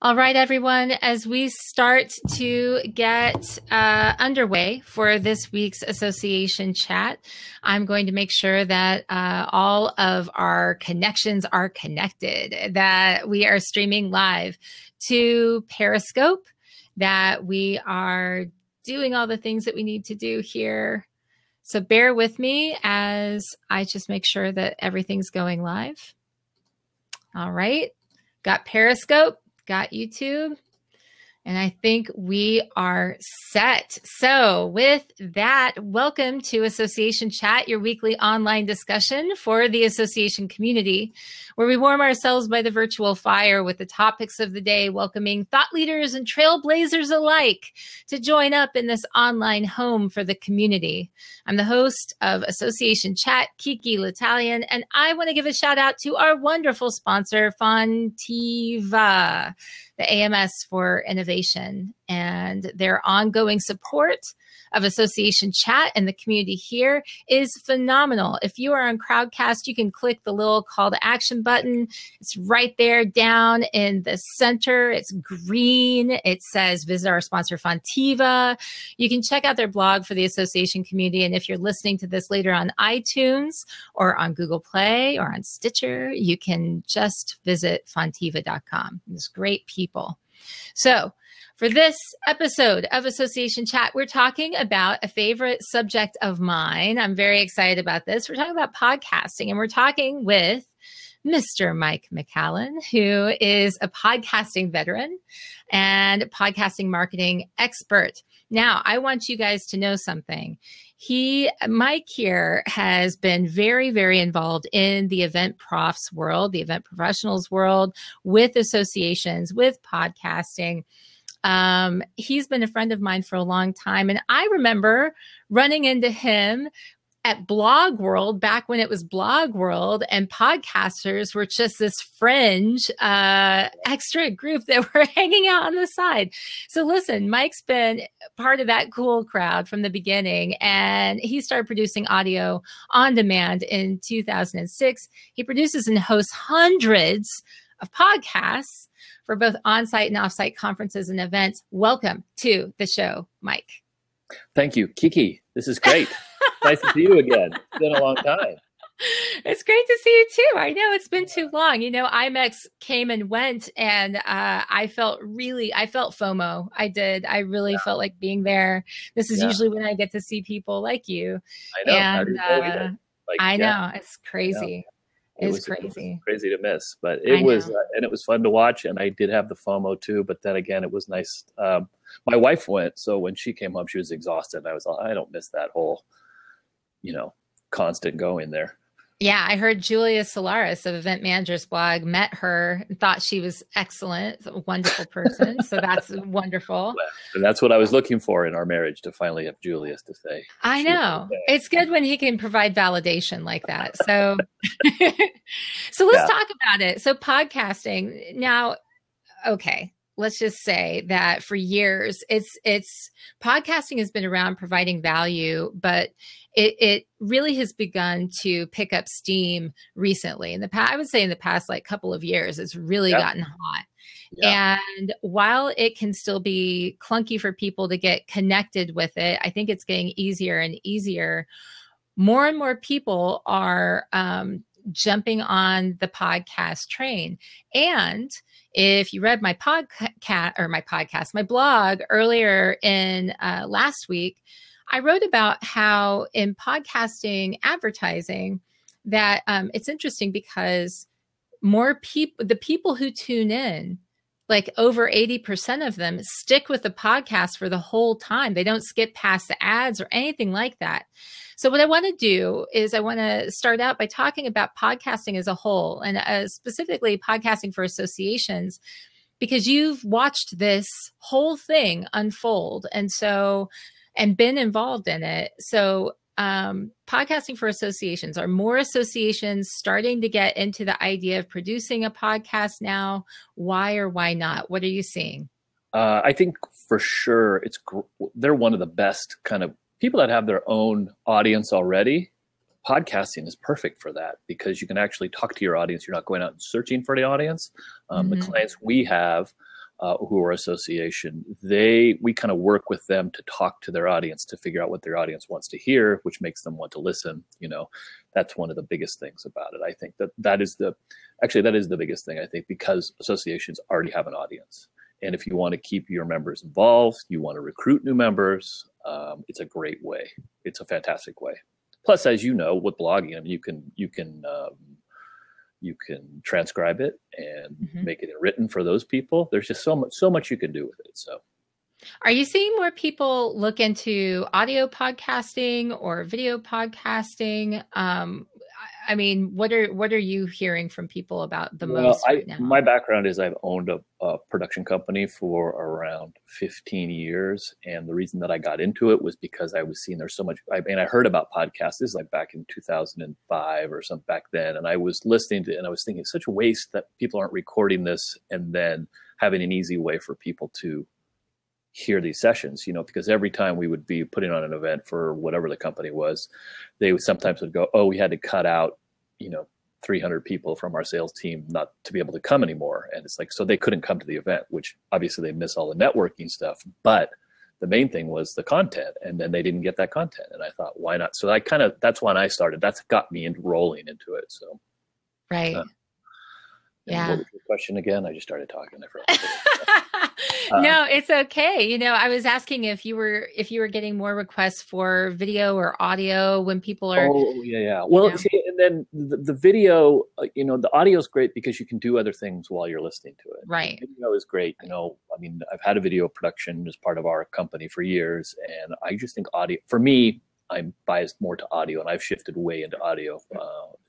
All right, everyone, as we start to get underway for this week's association chat, I'm going to make sure that all of our connections are connected, that we are streaming live to Periscope, that we are doing all the things that we need to do here. So bear with me as I just make sure that everything's going live. All right, got Periscope. Got YouTube, and I think we are set. So with that, welcome to Association Chat, your weekly online discussion for the association community, where we warm ourselves by the virtual fire with the topics of the day, welcoming thought leaders and trailblazers alike to join up in this online home for the community. I'm the host of Association Chat, Kiki L'Italian, and I want to give a shout out to our wonderful sponsor, Fontiva, the AMS for Innovation, and their ongoing support of Association Chat and the community here is phenomenal. If you are on Crowdcast, you can click the little call to action button. It's right there down in the center. It's green. It says visit our sponsor, Fontiva. You can check out their blog for the association community. And if you're listening to this later on iTunes or on Google Play or on Stitcher, you can just visit fontiva.com. There's great people. So for this episode of Association Chat, we're talking about a favorite subject of mine. I'm very excited about this. We're talking about podcasting, and we're talking with Mr. Mike McCallan, who is a podcasting veteran and podcasting marketing expert. Now, I want you guys to know something. Mike here has been very, very involved in the event profs world, the event professionals world, with associations, with podcasting. He's been a friend of mine for a long time. And I remember running into him at Blog World back when it was Blog World, and podcasters were just this fringe extra group that were hanging out on the side. So listen, Mike's been part of that cool crowd from the beginning, and he started producing audio on demand in 2006. He produces and hosts hundreds of podcasts for both on-site and off-site conferences and events. Welcome to the show, Mike. Thank you, Kiki. This is great. Nice to see you again. It's been a long time. It's great to see you too. I know it's been too long. You know, IMEX came and went, and I felt FOMO. I did. I really felt like being there. This is usually when I get to see people like you. I know. And I know. It's crazy. It was crazy. It was crazy to miss, but it was, and it was fun to watch. And I did have the FOMO too, but then again, it was nice. My wife went, so when she came home, she was exhausted. I was like, I don't miss that whole, constant going there. Yeah, I heard Julia Solaris of Event Managers Blog met her and thought she was excellent, a wonderful person. So that's wonderful. And that's what I was looking for in our marriage, to finally have Julius to say. I know. It's good when he can provide validation like that. So, so let's talk about it. So podcasting now, okay. Let's just say that for years, it's podcasting has been around providing value, but it really has begun to pick up steam recently. In the past, I would say in the past like couple of years, it's really gotten hot. Yeah. And while it can still be clunky for people to get connected with it, I think it's getting easier and easier. More and more people are jumping on the podcast train. And if you read my my blog earlier in last week, I wrote about how in podcasting advertising that it's interesting because the people who tune in, like over 80% of them stick with the podcast for the whole time. They don't skip past the ads or anything like that. So what I want to do is I want to start out by talking about podcasting as a whole, and specifically podcasting for associations, because you've watched this whole thing unfold and been involved in it. So podcasting for associations, are more associations starting to get into the idea of producing a podcast now? Why or why not? What are you seeing? I think for sure they're one of the best kind of people that have their own audience already. Podcasting is perfect for that because you can actually talk to your audience. You're not going out and searching for the audience. The clients we have who are association, we kind of work with them to talk to their audience to figure out what their audience wants to hear, which makes them want to listen. That's one of the biggest things about it. I think that is the biggest thing, I think, because associations already have an audience. And if you want to keep your members involved, you want to recruit new members, it's a great way. It's a fantastic way. Plus, as you know, with blogging, I mean, you can transcribe it and make it written for those people. There's just so much you can do with it. So, are you seeing more people look into audio podcasting or video podcasting? I mean, what are you hearing from people about the most right now? My background is I've owned a production company for around 15 years. And the reason that I got into it was because I was seeing there's so much, I heard about podcasts. This is like back in 2005 or something back then. And I was listening to it and I was thinking such a waste that people aren't recording this and then having an easy way for people to hear these sessions, because every time we would be putting on an event for whatever the company was, they sometimes would go, oh, we had to cut out, 300 people from our sales team not to be able to come anymore. And it's like, so they couldn't come to the event, which obviously they miss all the networking stuff, but the main thing was the content. And then they didn't get that content. And I thought, why not? So that's when I started. That's got me rolling into it. So. Right. Yeah. What was your question again? I just started talking. I forgot. No, it's okay. I was asking if you were getting more requests for video or audio when people are. Oh, yeah. Well, see, and then the video, the audio is great because you can do other things while you're listening to it. Right. The video is great. I've had a video production as part of our company for years, and I just think audio, for me, I'm biased more to audio, and I've shifted way into audio,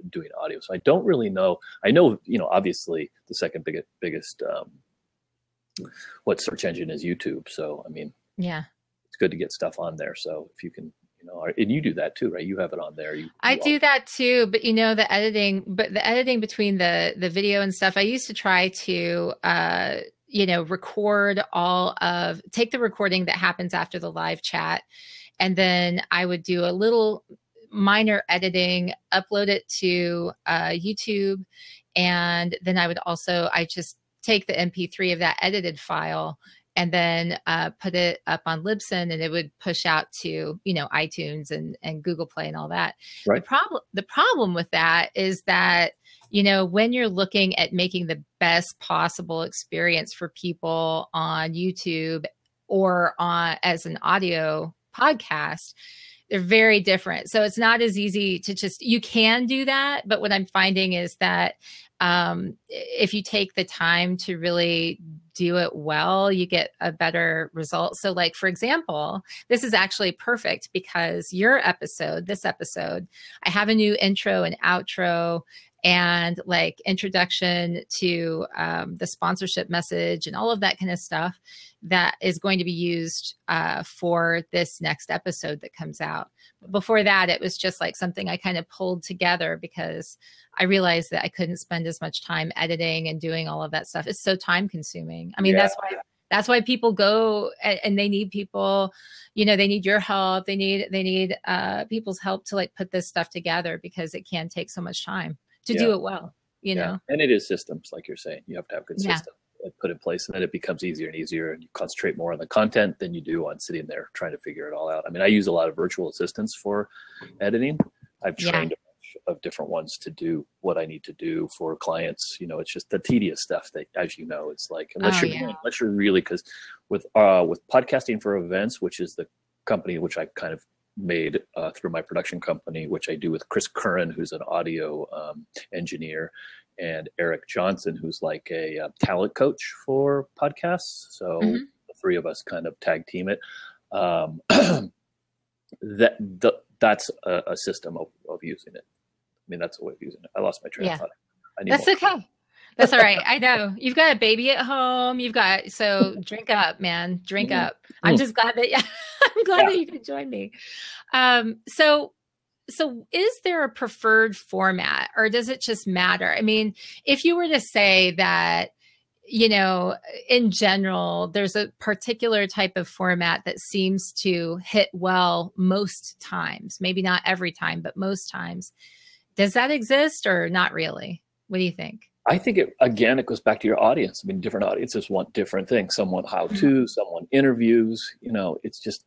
doing audio. So I don't really know. I know, obviously the second biggest search engine is YouTube. So, yeah, it's good to get stuff on there. So if you can, and you do that too, right? You have it on there. I do that too, but the editing between the video and stuff, I used to try to, take the recording that happens after the live chat. And then I would do a little minor editing, upload it to YouTube. And then I just take the MP3 of that edited file and then put it up on Libsyn, and it would push out to, iTunes and Google Play and all that. Right. The problem with that is that, when you're looking at making the best possible experience for people on YouTube or as an audio podcast, they're very different. So it's not as easy to you can do that. But what I'm finding is that if you take the time to really do it well, you get a better result. So like, for example, this is actually perfect because this episode, I have a new intro and outro and like introduction to the sponsorship message and all of that kind of stuff that is going to be used for this next episode that comes out. But before that, it was just like something I kind of pulled together because I realized that I couldn't spend as much time editing and doing all of that stuff. It's so time consuming. That's why people go and they need people, they need your help. They need people's help to like put this stuff together because it can take so much time to do it well, know? And it is systems, like you're saying. You have to have good systems put in place, and then it becomes easier and easier, and you concentrate more on the content than you do on sitting there trying to figure it all out. I use a lot of virtual assistants for editing. I've trained a bunch of different ones to do what I need to do for clients. It's just the tedious stuff that, as you know, it's like, unless you're really, because with podcasting for events, which is the company which I kind of made through my production company, which I do with Chris Curran, who's an audio engineer, and Eric Johnson, who's like a talent coach for podcasts. So the three of us kind of tag team it. That's a system of using it. That's a way of using it. I lost my train of thought. That's okay. That's all right. I know you've got a baby at home. So drink up, man. Drink up. I'm just glad that that you could join me. So is there a preferred format, or does it just matter? If you were to say that, in general, there's a particular type of format that seems to hit well most times, maybe not every time, but most times, does that exist or not really? What do you think? I think it goes back to your audience. I mean, different audiences want different things. Some want how to, some want interviews, it's just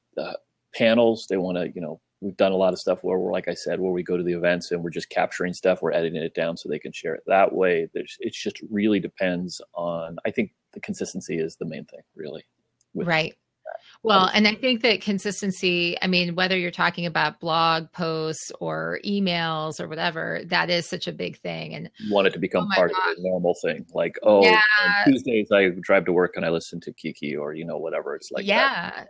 panels. They want to, we've done a lot of stuff where we're, like I said, where we go to the events and we're just capturing stuff. We're editing it down so they can share it that way. It just really depends on, I think the consistency is the main thing, really. Right. Well, and I think that consistency, I mean, whether you're talking about blog posts or emails or whatever, that is such a big thing. And you want it to become part of a normal thing. Like, yeah. On Tuesdays I drive to work and I listen to Kiki or, whatever. It's like, yeah.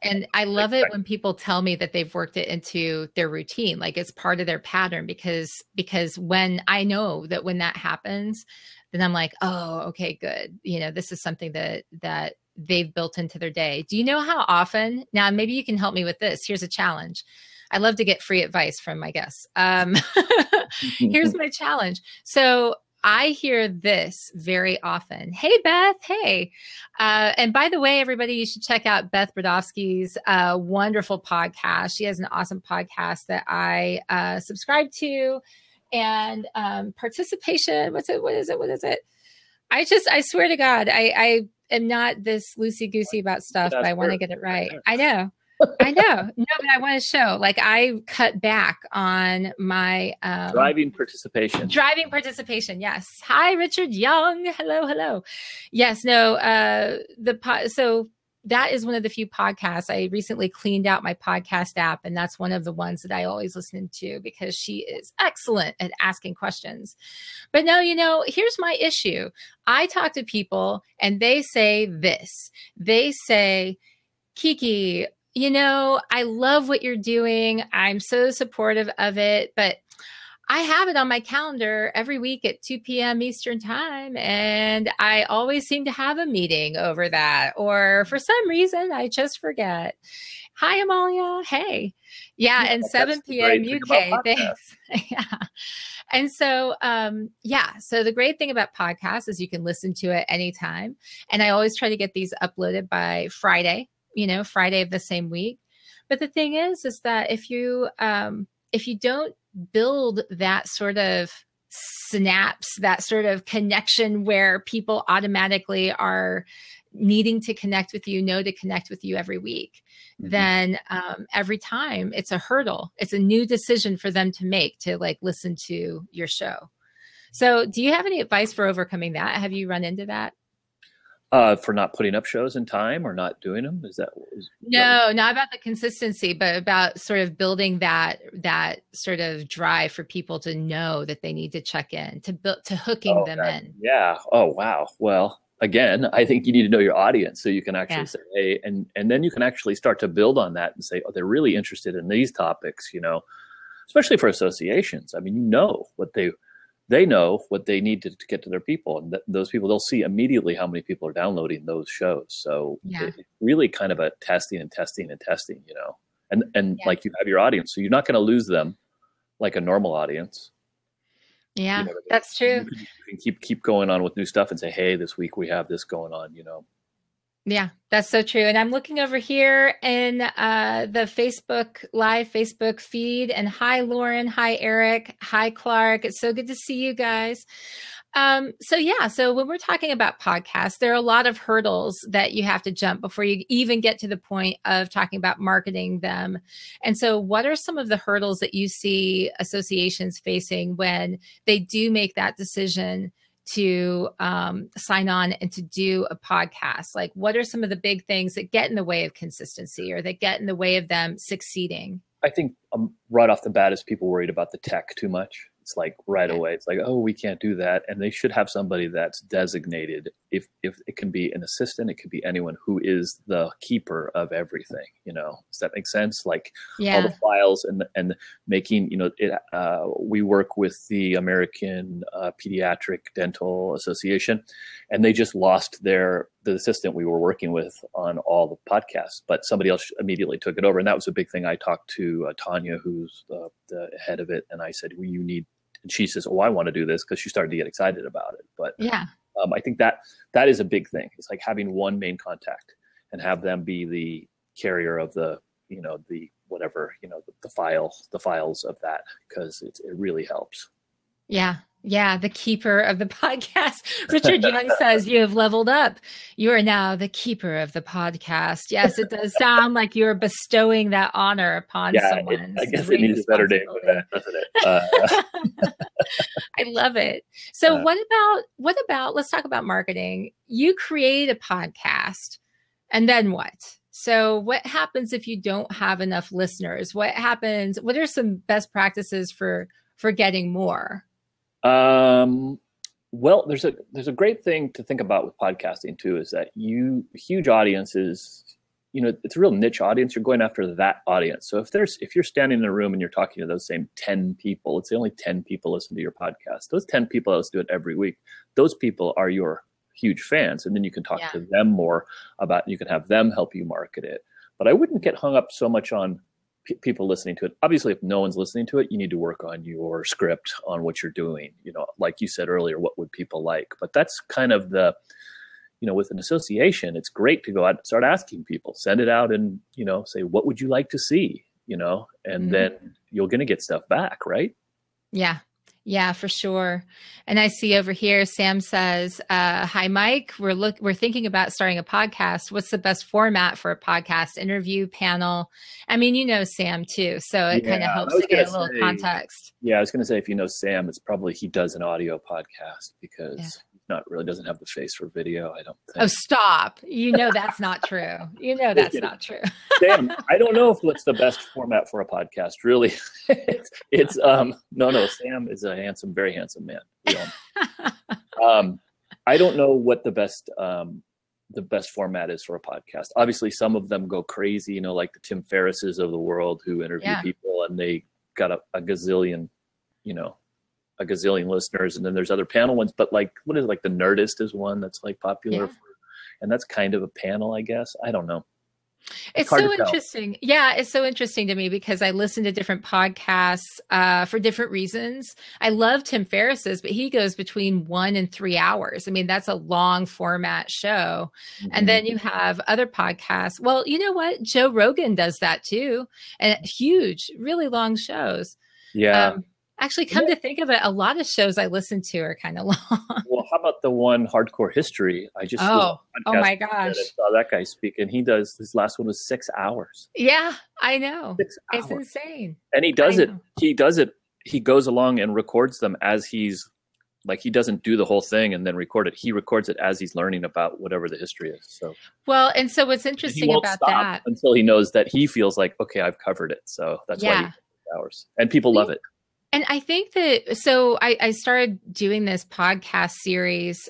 And I love it when people tell me that they've worked it into their routine, like it's part of their pattern, because when I know that when that happens, then I'm like, oh, okay, good. This is something that they've built into their day. Do you know how often? Now, maybe you can help me with this. Here's a challenge. I love to get free advice from my guests. Here's my challenge. So I hear this very often. Hey, Beth. Hey. And by the way, everybody, you should check out Beth Brodowski's wonderful podcast. She has an awesome podcast that I subscribe to. And participation, what is it? I swear to God, I am not this loosey-goosey about stuff, but I want to get it right. I know. No, but I want to show, like, I cut back on my driving participation. Yes. Hi, Richard Young. Hello. Yes. No. So that is one of the few podcasts. I recently cleaned out my podcast app, and that's one of the ones that I always listen to because she is excellent at asking questions. But no, here's my issue. I talk to people and they say this. They say, Kiki, I love what you're doing. I'm so supportive of it, but I have it on my calendar every week at 2 p.m. Eastern time, and I always seem to have a meeting over that, or for some reason, I just forget. Hi, Amalia. Hey. Yeah, and 7 p.m. UK. Thanks. Yeah. And so, so the great thing about podcasts is you can listen to it anytime. And I always try to get these uploaded by Friday, Friday of the same week. But the thing is that if you don't build that sort of synapse, that sort of connection where people automatically are needing to connect with you, know to connect with you every week, then every time it's a hurdle. It's a new decision for them to make to listen to your show. So do you have any advice for overcoming that? Have you run into that? For not putting up shows in time or not doing them? No, not about the consistency, but about sort of building that sort of drive for people to know that they need to check in, to hooking them in. Yeah. Oh, wow. Well, again, I think you need to know your audience so you can actually say, hey, and then you can actually start to build on that and say, oh, they're really interested in these topics, especially for associations. I mean, what they know what they need to get to their people, and those people, they'll see immediately how many people are downloading those shows. So it's really kind of a testing, and like you have your audience, so you're not going to lose them like a normal audience. Yeah, that's true. You can keep going on with new stuff and say, hey, this week we have this going on, Yeah, that's so true. And I'm looking over here in the Facebook feed. And hi, Lauren. Hi, Eric. Hi, Clark. It's so good to see you guys. So when we're talking about podcasts, there are a lot of hurdles that you have to jump before you even get to the point of talking about marketing them. And so what are some of the hurdles that you see associations facing when they do make that decision to sign on and to do a podcast? Like, what are some of the big things that get in the way of consistency or that get in the way of them succeeding? I think right off the bat is people worried about the tech too much. It's like right away, it's like, oh, we can't do that. And they should have somebody that's designated. If it can be an assistant, it could be anyone who is the keeper of everything, does that make sense? Like all the files and making, we work with the American Pediatric Dental Association, and they just lost the assistant we were working with on all the podcasts, but somebody else immediately took it over. And that was a big thing. I talked to Tanya, who's the head of it, and I said, well, you need, and she says, oh, I want to do this, because she started to get excited about it. But I think that is a big thing. It's like having one main contact and have them be the carrier of the whatever, the files of that, because it really helps. Yeah, Yeah, the keeper of the podcast. Richard Young says you have leveled up. You are now the keeper of the podcast. Yes, it does sound like you're bestowing that honor upon Yeah, someone. I guess it needs a better name than that, doesn't it? I love it. So Uh, what about let's talk about marketing. You create a podcast and then what? So what happens if you don't have enough listeners? What happens? What are some best practices for getting more? well, there's a great thing to think about with podcasting too, is that huge audiences, it's a real niche audience. You're going after that audience. So if you're standing in a room and you're talking to those same 10 people, let's say only 10 people listen to your podcast. Those 10 people that do it every week, those people are your huge fans. And then you can talk to them more you can have them help you market it. But I wouldn't get hung up so much on people listening to it. Obviously, if no one's listening to it, you need to work on your script, on what you're doing. Like you said earlier, what would people like? But that's kind of with an association, it's great to go out and start asking people, send it out and, say, what would you like to see? And then you're going to get stuff back, right? Yeah. Yeah, for sure. And I see over here, Sam says, hi, Mike, we're thinking about starting a podcast. What's the best format for a podcast? Interview, panel? I mean, Sam too. So it kind of helps to get a little context. Yeah, I was going to say, if you know Sam, it's probably he does an audio podcast because doesn't have the face for video, I don't think. Oh, stop. That's not true. That's not true. Sam, I don't know what's the best format for a podcast, really. it's no, Sam is a very handsome man. I don't know what the best format is for a podcast. Obviously, some of them go crazy, like the Tim Ferrisses of the world who interview people and they got a gazillion, a gazillion listeners. And then there's other panel ones, but like the Nerdist is one that's like popular and that's kind of a panel, I guess. I don't know. It's so interesting. Yeah, it's so interesting to me because I listen to different podcasts for different reasons. I love Tim Ferriss's, but he goes between 1 and 3 hours. I mean, that's a long format show. Mm-hmm. And then you have other podcasts. Well, you know what? Joe Rogan does that too. And huge, really long shows. Yeah. Actually, come to think of it, a lot of shows I listen to are kind of long. Well, how about the one Hardcore History? I just oh my gosh, I saw that guy speak, and his last one was 6 hours. Yeah, I know. 6 hours. It's insane. And he does it. He does it. He goes along and records them as he's he doesn't do the whole thing and then record it. He records it as he's learning about whatever the history is. So and so what's interesting about that until he knows that he feels like, okay, I've covered it. So that's why he 6 hours, and people love it. And I think that, so I started doing this podcast series,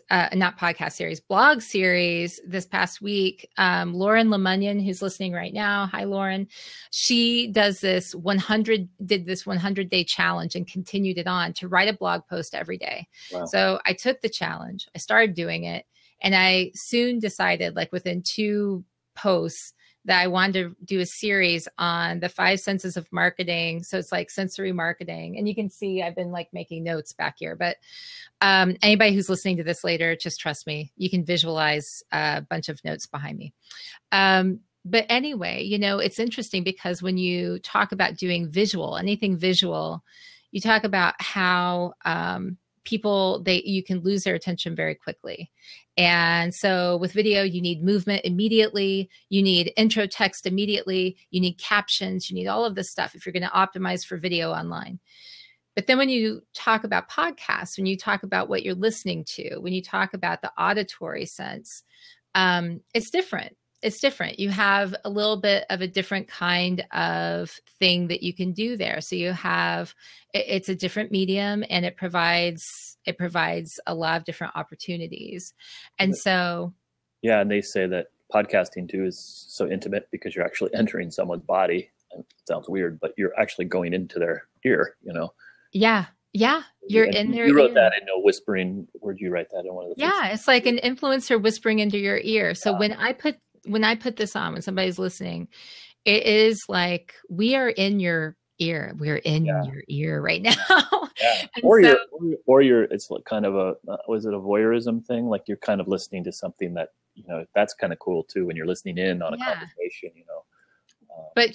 blog series this past week. Lauren Lemunyon, who's listening right now. Hi, Lauren. She did this 100-day challenge and continued it on to write a blog post every day. Wow. So I took the challenge, I started doing it, and I soon decided, within 2 posts, that I wanted to do a series on the 5 senses of marketing. So it's like sensory marketing. And you can see I've been making notes back here, but anybody who's listening to this later, just trust me, you can visualize a bunch of notes behind me. But anyway, it's interesting because when you talk about doing anything visual, you talk about how you can lose their attention very quickly. And so with video, you need movement immediately. You need intro text immediately. You need captions. You need all of this stuff if you're going to optimize for video online. But then when you talk about podcasts, when you talk about what you're listening to, when you talk about the auditory sense, it's different. It's different. You have a little bit of a different kind of thing that you can do there. So it's a different medium, and it provides a lot of different opportunities. And so, yeah, and they say that podcasting too is so intimate because you're actually entering someone's body. And it sounds weird, but you're actually going into their ear. Yeah. Yeah, you're in there. You wrote that in a whispering. Where'd you write that in one of the? Yeah, it's like an influencer whispering into your ear. So when I put this on, when somebody's listening, it is like we are in your ear. We're in your ear right now. Yeah. It's kind of was it a voyeurism thing? Like you're kind of listening to something that, that's kind of cool too when you're listening in on a conversation, But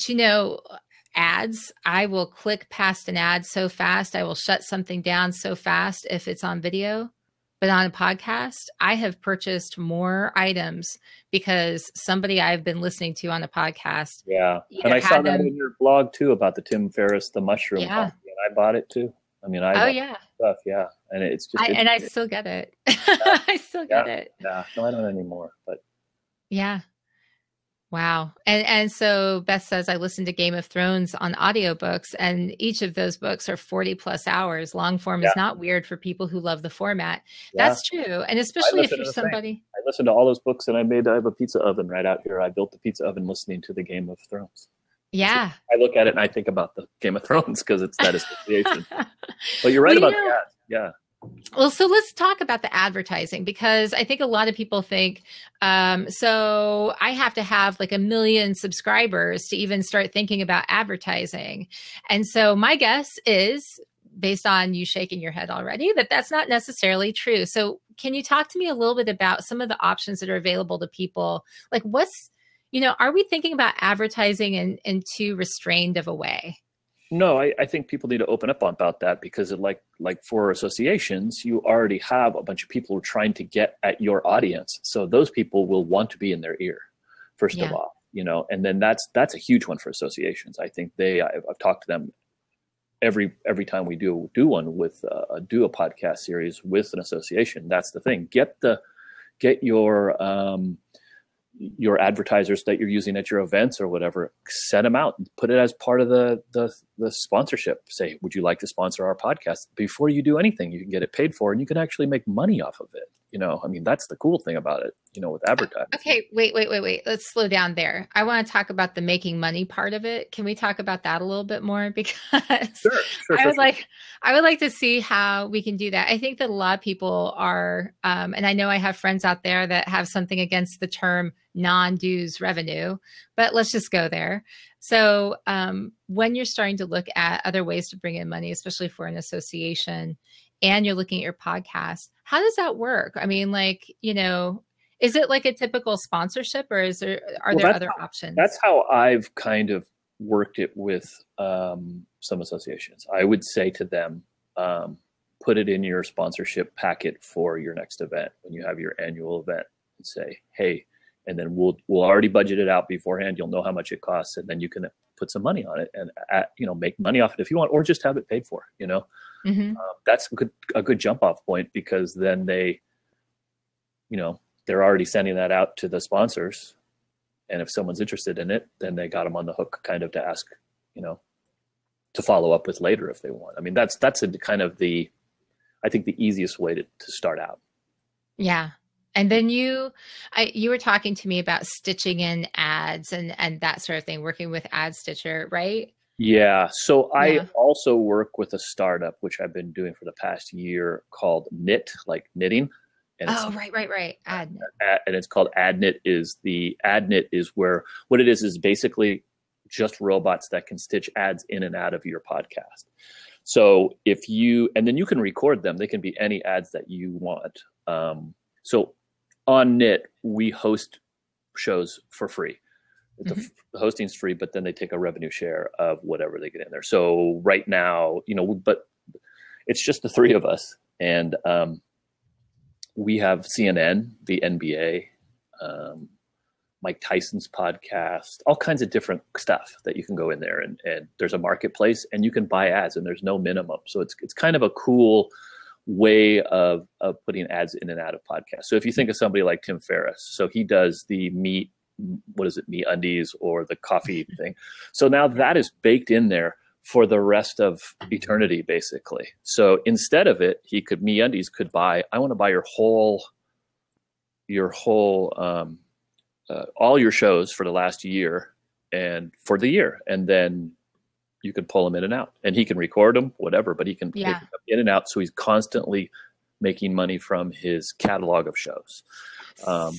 ads. I will click past an ad so fast. I will shut something down so fast if it's on video. But on a podcast, I have purchased more items because somebody I've been listening to on a podcast. Yeah. And I saw that in your blog too about the Tim Ferriss, the mushroom coffee, and I bought it too. I mean, I bought stuff. Yeah. And it's just, and I still get it. I still get it. Yeah. No, I don't anymore, but yeah. Wow. And so Beth says, I listened to Game of Thrones on audiobooks, and each of those books are 40 plus hours. Long form is not weird for people who love the format. That's true. And especially if you're somebody. I listened to all those books, and I have a pizza oven right out here. I built the pizza oven listening to the Game of Thrones. Yeah. So I look at it and I think about the Game of Thrones because it's that association. But you're right about that. Yeah. Well, so let's talk about the advertising, because I think a lot of people think, so I have to have like 1 million subscribers to even start thinking about advertising. And so my guess is, based on you shaking your head already, that that's not necessarily true. So can you talk to me a little bit about some of the options that are available to people? Like are we thinking about advertising in too restrained of a way? No, I think people need to open up about that, because like for associations, you already have a bunch of people who are trying to get at your audience. So those people will want to be in their ear, first of all, and then that's a huge one for associations. I think I've talked to them every time we do one with do a podcast series with an association. That's the thing. Get your advertisers that you're using at your events or whatever, send them out and put it as part of the sponsorship. Say, would you like to sponsor our podcast? Before you do anything, you can get it paid for, and you can actually make money off of it. I mean, that's the cool thing about it, with advertising. Okay. Wait. Let's slow down there. I want to talk about the making money part of it. Can we talk about that a little bit more? Because I would like to see how we can do that. I think that a lot of people are, and I know I have friends out there that have something against the term non-dues revenue, but let's just go there. So when you're starting to look at other ways to bring in money, especially for an association, and you're looking at your podcast, how does that work? I mean, is it like a typical sponsorship, or are there other options? That's how I've kind of worked it with some associations. I would say to them, put it in your sponsorship packet for your next event when you have your annual event, and say, hey, and then we'll already budget it out beforehand. You'll know how much it costs, and then you can put some money on it and make money off it if you want, or just have it paid for. Mm-hmm. That's a good jump off point, because then they're already sending that out to the sponsors, and if someone's interested in it, then they got them on the hook, kind of to ask, to follow up with later if they want. I mean, that's I think the easiest way to start out. Yeah. And then you were talking to me about stitching in ads and that sort of thing, working with Ad Stitcher, right? Yeah. So I also work with a startup, which I've been doing for the past year, called Knit, like knitting. And right. AdKnit. And it's called AdKnit. AdKnit is where what it is basically just robots that can stitch ads in and out of your podcast. So and then you can record them. They can be any ads that you want. So on Knit, we host shows for free. The hosting's free, but then they take a revenue share of whatever they get in there. So right now, but it's just the three of us, and we have CNN, the NBA, Mike Tyson's podcast, all kinds of different stuff that you can go in there, and there's a marketplace, and you can buy ads, and there's no minimum. So it's kind of a cool way of putting ads in and out of podcasts. So if you think of somebody like Tim Ferriss, so he does the Me Undies or the coffee thing. So now that is baked in there for the rest of eternity, basically. So instead of it, Me Undies could buy, I want to buy your whole all your shows for the last year and for the year. And then you can pull them in and out, and he can record them, whatever, but he can take them in and out. So he's constantly making money from his catalog of shows. So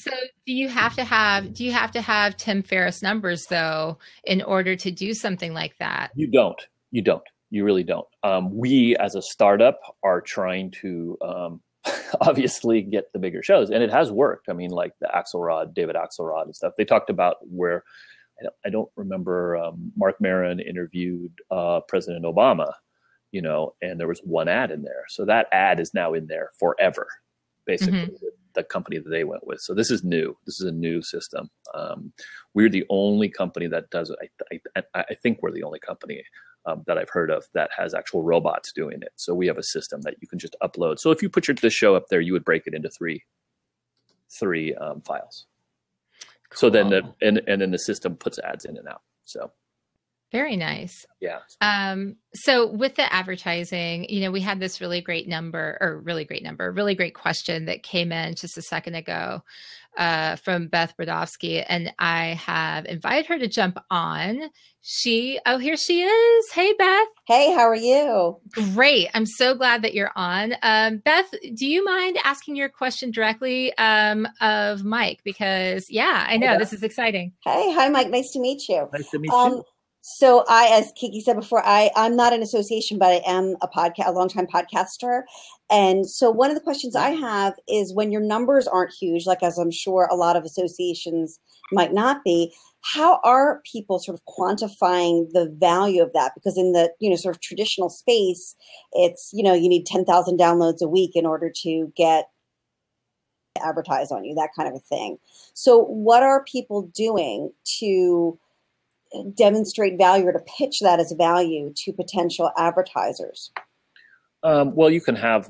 do you have to have Tim Ferriss numbers though, in order to do something like that? You don't. You really don't. We as a startup are trying to obviously get the bigger shows, and it has worked. I mean, like the David Axelrod and stuff. They talked about where I don't remember, Mark Maron interviewed President Obama, and there was one ad in there. So that ad is now in there forever, basically, with the company that they went with. So this is new. This is a new system. We're the only company that does it. I think we're the only company that I've heard of that has actual robots doing it. So we have a system that you can just upload. So if you put this show up there, you would break it into three files. Cool. So then then the system puts ads in and out. So very nice. Yeah. So with the advertising, we had this really great question that came in just a second ago from Beth Brodowski, and I have invited her to jump on. Here she is. Hey, Beth. Hey, how are you? Great. I'm so glad that you're on. Beth, do you mind asking your question directly of Mike? Because I know this is exciting. Hey, hi, Mike. Nice to meet you. Nice to meet you. So as Kiki said before, I'm not an association, but I am a longtime podcaster. And so one of the questions I have is, when your numbers aren't huge, like as I'm sure a lot of associations might not be, how are people sort of quantifying the value of that? Because in the, sort of traditional space, it's, you need 10,000 downloads a week in order to get advertise on you, that kind of a thing. So what are people doing to demonstrate value or to pitch that as value to potential advertisers? Well, you can have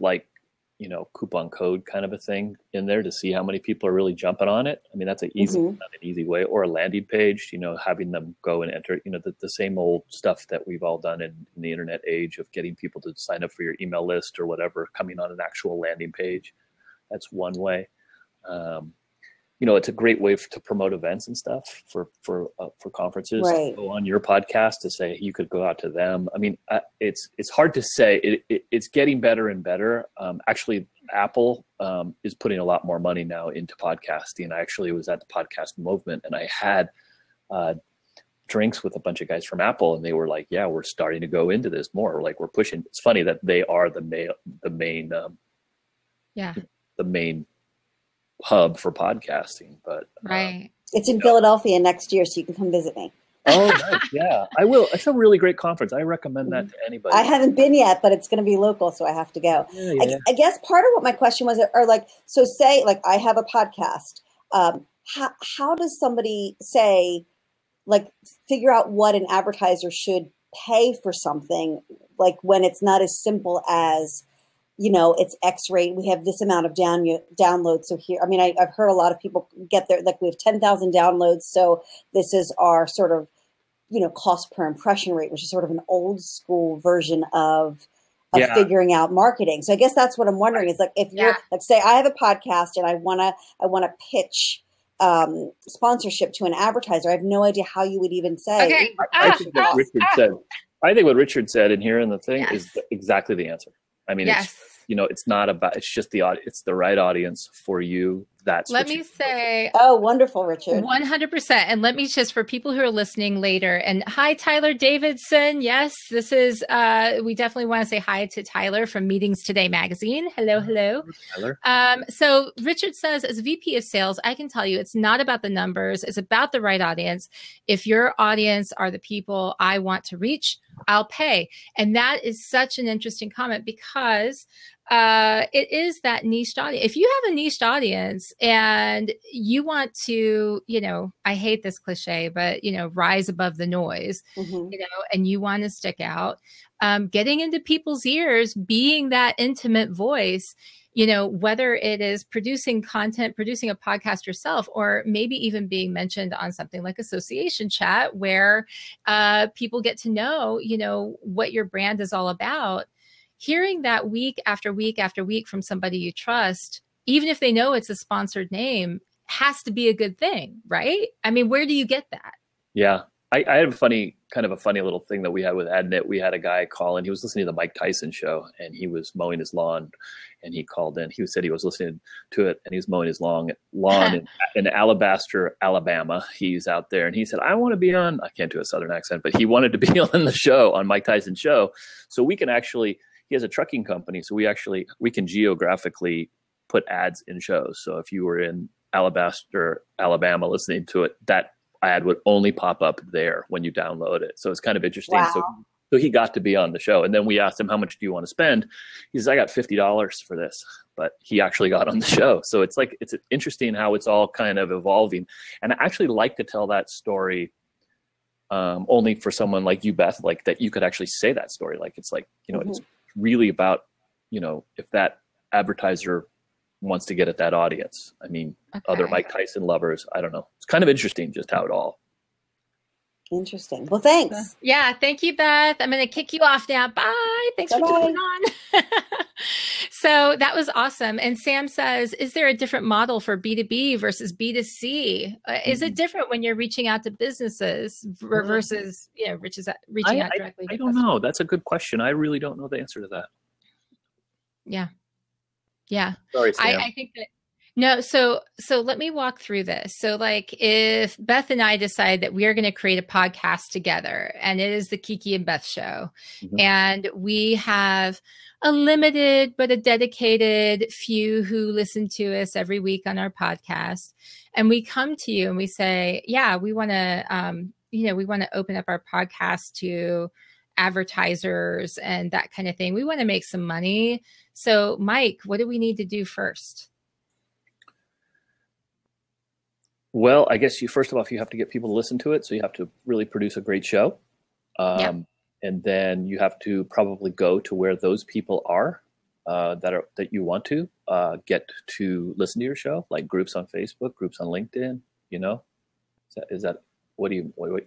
coupon code kind of a thing in there to see how many people are really jumping on it. I mean, that's an easy way, or a landing page, having them go and enter, the same old stuff that we've all done in the internet age of getting people to sign up for your email list or whatever, coming on an actual landing page. That's one way. It's a great way to promote events and stuff for conferences. Right. To go on your podcast to say you could go out to them. I mean, it's hard to say. It's getting better and better. Actually, Apple is putting a lot more money now into podcasting. I actually was at the podcast movement, and I had drinks with a bunch of guys from Apple, and they were like, "Yeah, we're starting to go into this more. Like, we're pushing." It's funny that they are the main hub for podcasting, but right. It's in Philadelphia next year, so you can come visit me. Oh, nice. Yeah, I will. It's a really great conference. I recommend that to anybody. I haven't been yet, but it's going to be local, so I have to go. Yeah. I guess part of what my question was, so say, I have a podcast. How does somebody figure out what an advertiser should pay for something, when it's not as simple as, it's X rate, we have this amount of downloads. So here, I mean, I've heard a lot of people get there, we have 10,000 downloads. So this is our sort of, cost per impression rate, which is sort of an old school version of figuring out marketing. So I guess that's what I'm wondering is if you're say I have a podcast and I want to pitch sponsorship to an advertiser. I have no idea how you would even say. Okay. I think what Richard said in here in the thing is exactly the answer. I mean, it's not about, it's just it's the right audience for you. Let me say, oh, wonderful, Richard. 100%. And let me just, for people who are listening later, and hi, Tyler Davidson. Yes, this is, we definitely want to say hi to Tyler from Meetings Today magazine. Hello. Tyler. So Richard says, as VP of sales, I can tell you it's not about the numbers. It's about the right audience. If your audience are the people I want to reach, I'll pay. And that is such an interesting comment because it is that niche audience. If you have a niche audience and you want to, I hate this cliche, but, rise above the noise, and you want to stick out, getting into people's ears, being that intimate voice, whether it is producing content, producing a podcast yourself, or maybe even being mentioned on something like Association Chat, where people get to know, what your brand is all about. Hearing that week after week after week from somebody you trust, even if they know it's a sponsored name, has to be a good thing, right? I mean, where do you get that? Yeah. I had a funny little thing that we had with AdNet. We had a guy call in. He was listening to the Mike Tyson show, and he was mowing his lawn, and he called in. He said he was listening to it, and he was mowing his lawn in Alabaster, Alabama. He's out there, and he said, "I want to be on." I can't do a Southern accent, but he wanted to be on the show, on Mike Tyson's show, so we can actually. He has a trucking company, so we can geographically put ads in shows. So if you were in Alabaster, Alabama, listening to it, that ad would only pop up there when you download it. So it's kind of interesting. Wow. So he got to be on the show. And then we asked him, how much do you want to spend? He says, I got $50 for this, but he actually got on the show. So it's like, it's interesting how it's all kind of evolving. And I actually like to tell that story only for someone like you, Beth, like that you could actually say that story. Like, it's like, it's really about, if that advertiser wants to get at that audience. I mean, other Mike Tyson lovers, I don't know. It's kind of interesting just how it all. Interesting. Well, thanks. Yeah. Thank you, Beth. I'm going to kick you off now. Bye. Thanks for coming on. So that was awesome. And Sam says, is there a different model for B2B versus B2C? Is it different when you're reaching out to businesses versus, reaching out directly? I don't know. That's a good question. I really don't know the answer to that. Yeah. Yeah. Sorry, Sam. I think that, no, so let me walk through this. So like if Beth and I decide that we are going to create a podcast together, and it is the Kiki and Beth show, and we have a limited but a dedicated few who listen to us every week on our podcast, and we come to you and we say, yeah, we want to, we want to open up our podcast to advertisers and that kind of thing. We want to make some money. So Mike, what do we need to do first? Well, I guess first of all, you have to get people to listen to it. So you have to really produce a great show. And then you have to probably go to where those people are that you want to get to listen to your show, like groups on Facebook, groups on LinkedIn, is that what are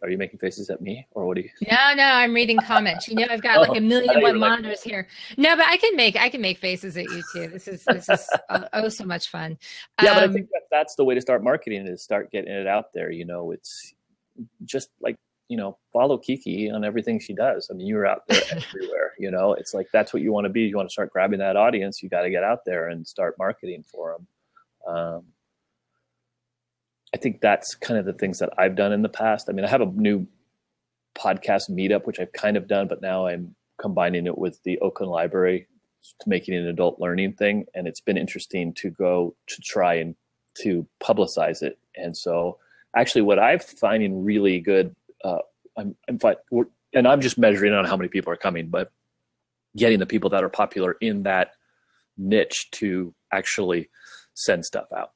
you making faces at me, or what do you? No, I'm reading comments. I've got like a million one monitors here. No, but I can make faces at you too. This is so much fun. Yeah, but I think that's the way to start marketing, is start getting it out there. It's just like, follow Kiki on everything she does. I mean, you're out there everywhere, it's like, that's what you want to be. You want to start grabbing that audience. You got to get out there and start marketing for them. I think that's kind of the things that I've done in the past. I mean, I have a new podcast meetup, which I've kind of done, but now I'm combining it with the Oakland Library to making it an adult learning thing. And it's been interesting to go to try and to publicize it. And so actually what I'm finding really good, and I'm just measuring on how many people are coming, but getting the people that are popular in that niche to actually send stuff out,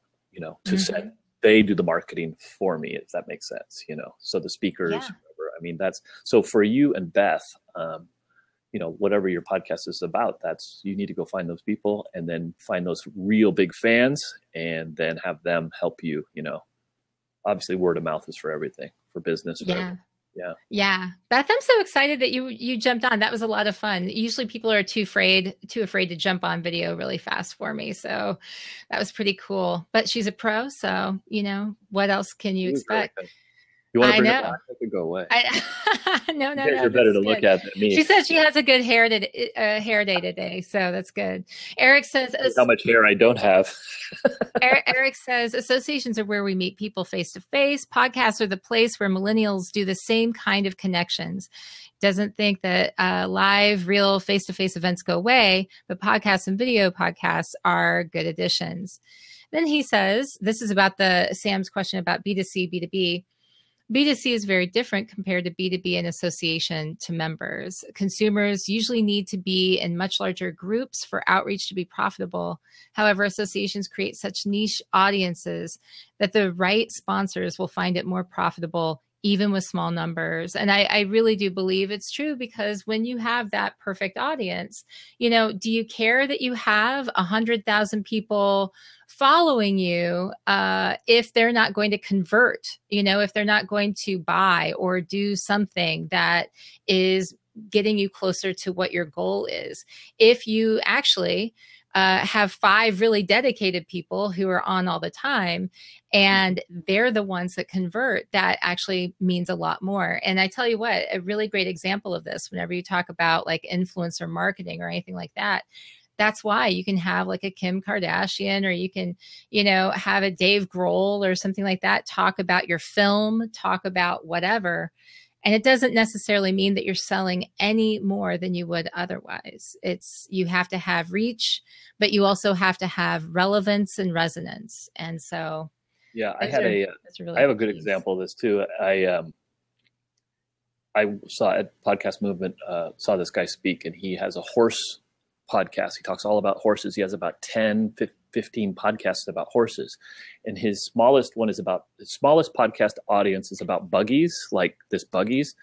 to send. They do the marketing for me, if that makes sense, so the speakers, whatever. I mean, that's, so for you and Beth, whatever your podcast is about, you need to go find those people and then find those real big fans and then have them help you, obviously word of mouth is for everything, for business. Yeah. Beth, I'm so excited that you jumped on. That was a lot of fun. Usually people are too afraid to jump on video really fast for me. So that was pretty cool, but she's a pro. So, what else can you expect? You want to bring it back? I could go away. No. You're better to look at than me. She said she has a good hair day today, so that's good. Eric says, how much hair I don't have. Eric says, associations are where we meet people face to face. Podcasts are the place where millennials do the same kind of connections. Doesn't think that live, real face to face events go away, but podcasts and video podcasts are good additions. Then he says, this is about Sam's question about B2C, B2B. B2C is very different compared to B2B in association to members. Consumers usually need to be in much larger groups for outreach to be profitable. However, associations create such niche audiences that the right sponsors will find it more profitable even with small numbers. And I really do believe it's true, because when you have that perfect audience, do you care that you have 100,000 people following you if they're not going to convert, if they're not going to buy or do something that is getting you closer to what your goal is? If you actually have 5 really dedicated people who are on all the time, and they're the ones that convert, that actually means a lot more. And I tell you what, a really great example of this, whenever you talk about like influencer marketing or anything like that, that's why you can have like a Kim Kardashian, or you can, have a Dave Grohl or something like that, talk about your film, talk about whatever. And it doesn't necessarily mean that you're selling any more than you would otherwise. You have to have reach, but you also have to have relevance and resonance. And so Yeah, Those that's a really I have a good good piece. example of this too. I saw at Podcast Movement, saw this guy speak, and he has a horse podcast. He talks all about horses. He has about 10, 15 podcasts about horses. And his smallest podcast audience is about buggies, like this buggies.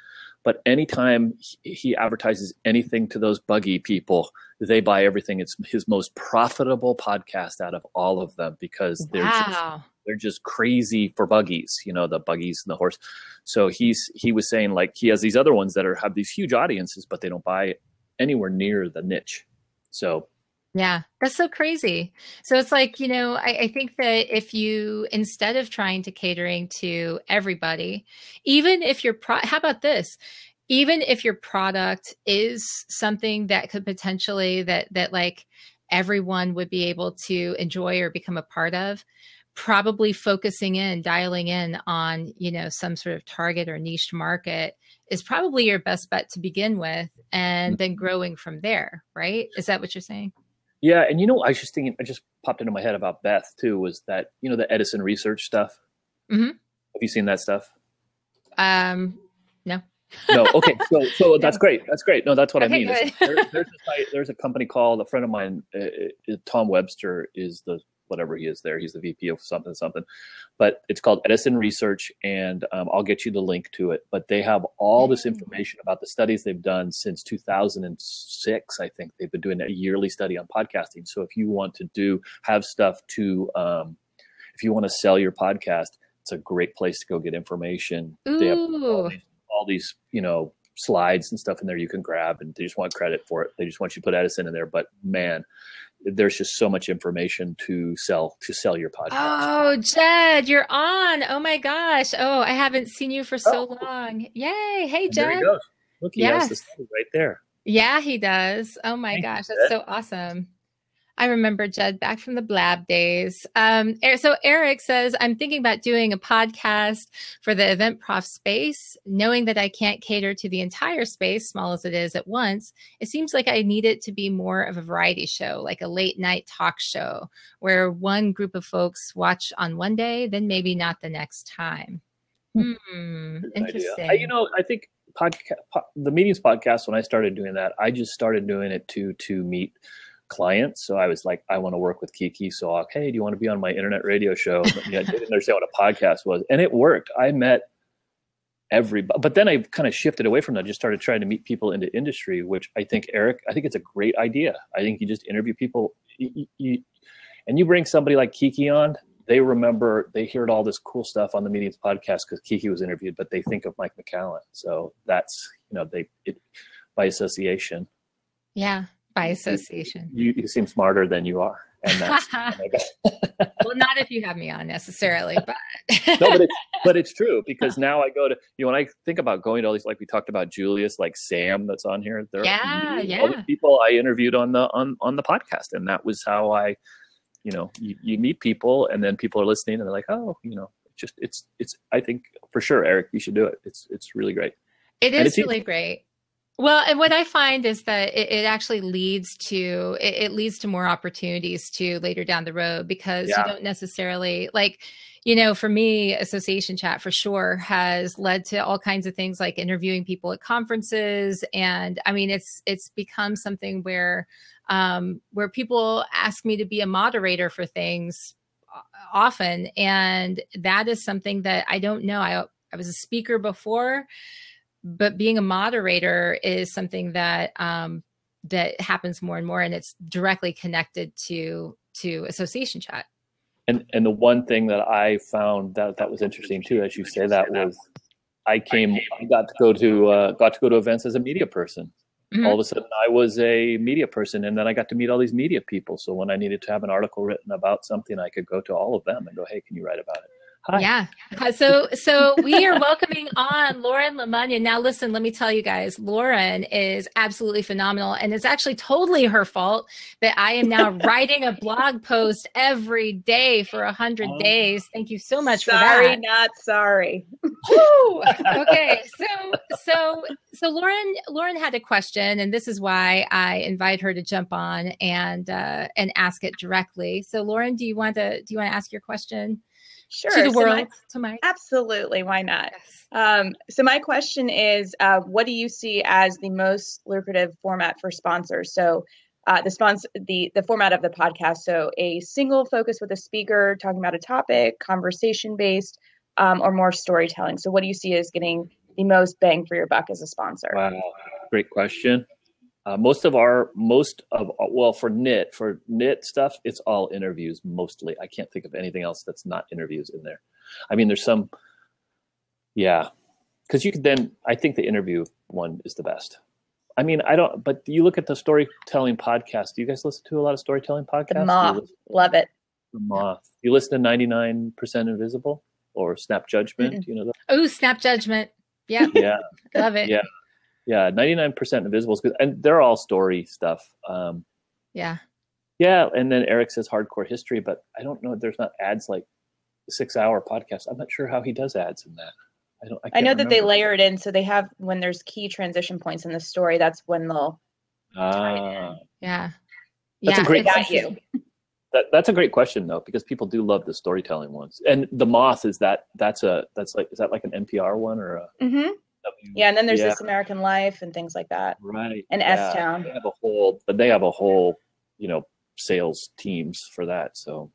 But anytime he advertises anything to those buggy people, they buy everything. It's his most profitable podcast out of all of them because they're just crazy for buggies, the buggies and the horse. So he was saying, like, he has these other ones that have these huge audiences, but they don't buy anywhere near the niche. So yeah, that's so crazy. So it's like, I think that if you, instead of trying to catering to everybody, even if how about this? Even if your product is something that could potentially that like everyone would be able to enjoy or become a part of, probably dialing in on, some sort of target or niche market is probably your best bet to begin with, and then growing from there, right? Is that what you're saying? Yeah. And I was just thinking, I just popped into my head about Beth too, was that, the Edison research stuff. Mm-hmm. Have you seen that stuff? No. No. Okay. So that's great. That's great. No, that's what I mean. There's a company called, a friend of mine, Tom Webster is whatever he is there. He's the VP of something, but it's called Edison Research. And I'll get you the link to it, but they have all this information about the studies they've done since 2006. I think they've been doing a yearly study on podcasting. So if you want to have stuff to, if you want to sell your podcast, it's a great place to go get information. Ooh. They have all these, slides and stuff in there you can grab, and they just want credit for it. They just want you to put Edison in there. But man, there's just so much information to sell your podcast. Oh, Jed, you're on. Oh my gosh. Oh, I haven't seen you for so long. Yay. Hey, Jed. There he goes. Look, he has the study right there. Yeah, he does. Oh my gosh. That's so awesome. I remember Jed back from the Blab days. So Eric says, I'm thinking about doing a podcast for the event prof space, knowing that I can't cater to the entire space, small as it is, at once. It seems like I need it to be more of a variety show, like a late night talk show, where one group of folks watch on one day, then maybe not the next time. Interesting. I think the meetings podcast, when I started doing that, I just started doing it to meet clients. So I was like, I want to work with Kiki. So, hey, do you want to be on my internet radio show? I didn't understand what a podcast was. And it worked. I met everybody. But then I kind of shifted away from that. Just started trying to meet people into industry, which I think, Eric, it's a great idea. I think you just interview people and you bring somebody like Kiki on. They heard all this cool stuff on the Meetings podcast because Kiki was interviewed, but they think of Mike McCallan. So that's, by association. Yeah. By association. You seem smarter than you are. And that's well, not if you have me on necessarily, but no, but it's true, because now I go to, when I think about going to all these, like we talked about Julius, like Sam that's on here. All the people I interviewed on the podcast. And that was how I, you meet people, and then people are listening and they're like, oh, it's I think for sure, Eric, you should do it. It's really great. It is really great. Well, and what I find is that it actually leads to more opportunities to later down the road, because you don't necessarily for me, association chat for sure has led to all kinds of things like interviewing people at conferences. And I mean, it's become something where people ask me to be a moderator for things often. And that is something that I don't know. I was a speaker before, but being a moderator is something that that happens more and more, and it's directly connected to association chat. And the one thing that I found that was interesting too, as you say, that was I got to go to events as a media person. Mm-hmm. All of a sudden, I was a media person, and then I got to meet all these media people. So when I needed to have an article written about something, I could go to all of them and go, "Hey, can you write about it?" Hi. Yeah. So we are welcoming on Lauren Lemunyon. Now, listen, let me tell you guys, Lauren is absolutely phenomenal. And it's actually totally her fault that I am now writing a blog post every day for 100 days. Thank you so much for that. Sorry, not sorry. Woo! Okay. So Lauren had a question, and this is why I invite her to jump on and ask it directly. So Lauren, do you want to ask your question? Sure. to the world, to Mike. Absolutely. Why not? Yes. So my question is, what do you see as the most lucrative format for sponsors? So the format of the podcast. So a single focus with a speaker talking about a topic, conversation based, or more storytelling. So what do you see as getting the most bang for your buck as a sponsor? Wow, great question. For knit stuff, it's all interviews mostly. I can't think of anything else that's not interviews in there. I mean, there's some, yeah, because I think the interview one is the best. I mean, but you look at the storytelling podcast. Do you guys listen to a lot of storytelling podcasts? The Moth, love it. The Moth. You listen to 99% Invisible or Snap Judgment? Mm-mm. You know that? Oh, Snap Judgment. Yeah. Yeah. Love it. Yeah. Yeah, 99% Invisible is good, and they're all story stuff. Yeah. Yeah, and then Eric says hardcore history, but I don't know. There's not ads like 6-hour podcast. I'm not sure how he does ads in that. I know that they layer it in, so they have when there's key transition points in the story. That's when they'll tie it in. Yeah. That's a great got you. That's a great question though, because people do love the storytelling ones. And the Moth is that like an NPR one or a mm-hmm. Yeah, and then there's This American Life and things like that. Right. And S-Town. They have a whole, sales teams for that. So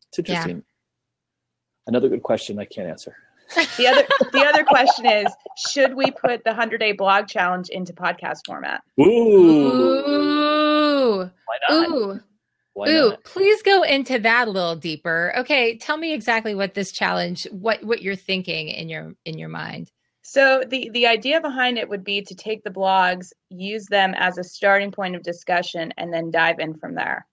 it's interesting. Yeah. Another good question I can't answer. The other question is, should we put the 100-day blog challenge into podcast format? Ooh. Why not? Ooh. Why not? Please go into that a little deeper. Okay, tell me exactly what this challenge, what you're thinking in your mind. So the idea behind it would be to take the blogs, use them as a starting point of discussion, and then dive in from there.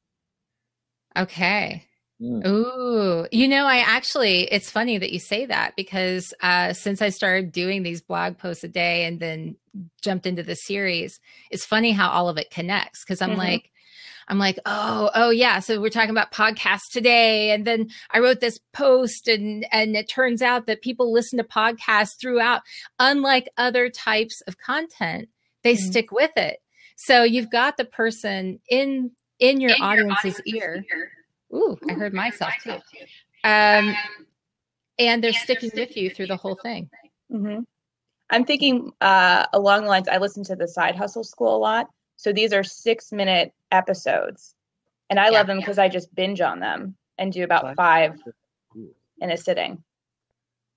Okay. Ooh, it's funny that you say that because since I started doing these blog posts a day and then jumped into the series, it's funny how all of it connects because I'm like, oh yeah. So we're talking about podcasts today. And then I wrote this post and it turns out that people listen to podcasts throughout. Unlike other types of content, they stick with it. So you've got the person in your audience's ear. Ooh, I heard myself too. And they're sticking with you through the whole thing. Mm-hmm. I'm thinking along the lines, I listen to the Side Hustle School a lot. So these are 6-minute episodes. And I love them because I just binge on them and do about 5 in a sitting.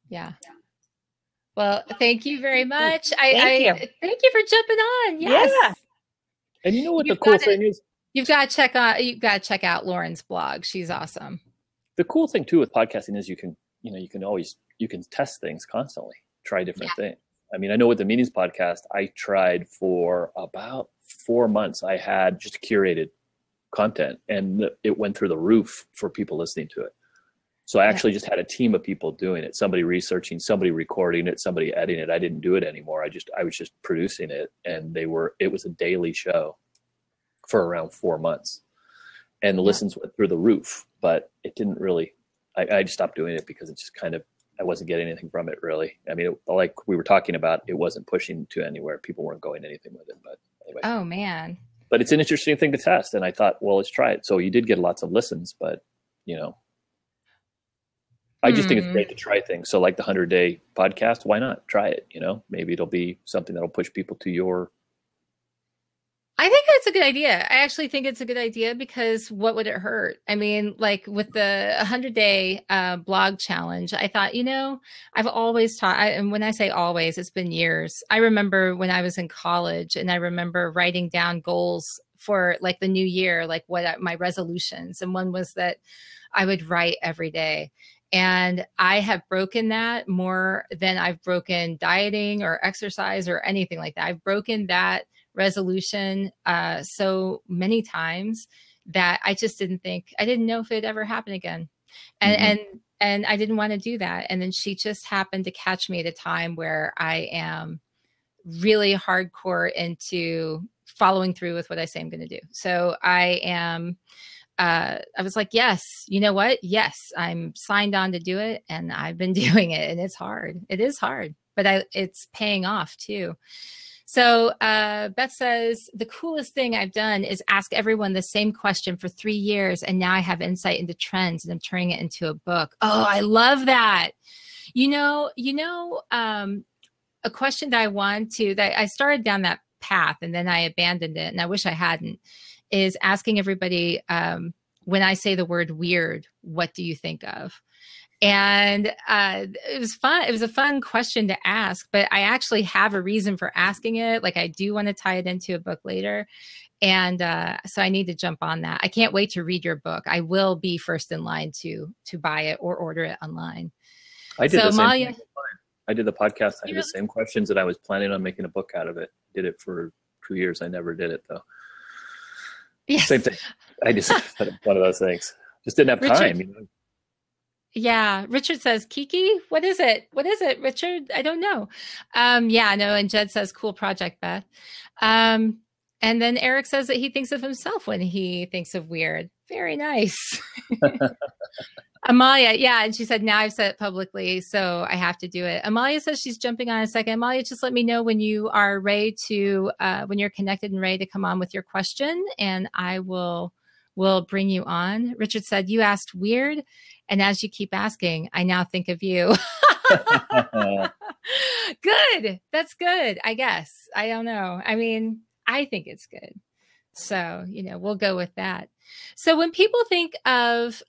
Yeah. Well, thank you very much. Thank you. Thank you for jumping on. Yes. Yeah. And you know what the cool thing is? You've got to check out Lauren's blog. She's awesome. The cool thing too with podcasting is you can test things constantly, try different things. I mean, I know with the Meetings podcast, I tried for about 4 months. I had just curated content and it went through the roof for people listening to it. So I actually just had a team of people doing it, somebody researching, somebody recording it, somebody editing it. I didn't do it anymore. I was just producing it, and it was a daily show for around 4 months, and the listens went through the roof, but it didn't really, I just stopped doing it because it just I wasn't getting anything from it really. I mean, like we were talking about, it wasn't pushing to anywhere. People weren't going anything with it, but anyway. Oh man. But it's an interesting thing to test. And I thought, well, let's try it. So you did get lots of listens, but I just think it's great to try things. So like the 100-day podcast, why not try it? Maybe it'll be something that'll push people to your. I think that's a good idea. I actually think it's a good idea because what would it hurt? I mean, like with the 100-day blog challenge, I thought, I've always taught, and when I say always, it's been years. I remember when I was in college and I remember writing down goals for like the new year, like my resolutions. And one was that I would write every day. And I have broken that more than I've broken dieting or exercise or anything like that. I've broken that resolution so many times that I just didn't know if it'd ever happen again. And I didn't want to do that. And then she just happened to catch me at a time where I am really hardcore into following through with what I say I'm going to do. So I was like, yes, you know what? Yes, I'm signed on to do it. And I've been doing it, and it's hard. It is hard, but it's paying off too. So Beth says, the coolest thing I've done is ask everyone the same question for 3 years. And now I have insight into trends and I'm turning it into a book. Oh, I love that. A question that I started down that path and then I abandoned it, and I wish I hadn't, is asking everybody, when I say the word weird, what do you think of? And it was fun. It was a fun question to ask, but I actually have a reason for asking it. Like, I do want to tie it into a book later. And so I need to jump on that. I can't wait to read your book. I will be first in line to buy it or order it online. I did so the same Amalia, thing. I did the podcast. I had the same questions, and I was planning on making a book out of it. Did it for 2 years. I never did it, though. yes. Same thing. I just one of those things. Just didn't have time. You know? Yeah. Richard says, Kiki, what is it? What is it, Richard? I don't know. Yeah, no. And Jed says, cool project, Beth. And then Eric says that he thinks of himself when he thinks of weird. Very nice. Amalia, yeah. And she said, now I've said it publicly, so I have to do it. Amalia says she's jumping on a second. Amalia, just let me know when you are ready to, when you're connected and ready to come on with your question, and I will bring you on. Richard said, you asked weird. And as you keep asking, I now think of you. Good. That's good, I guess. I don't know. I mean, I think it's good. So, we'll go with that. So when people think of,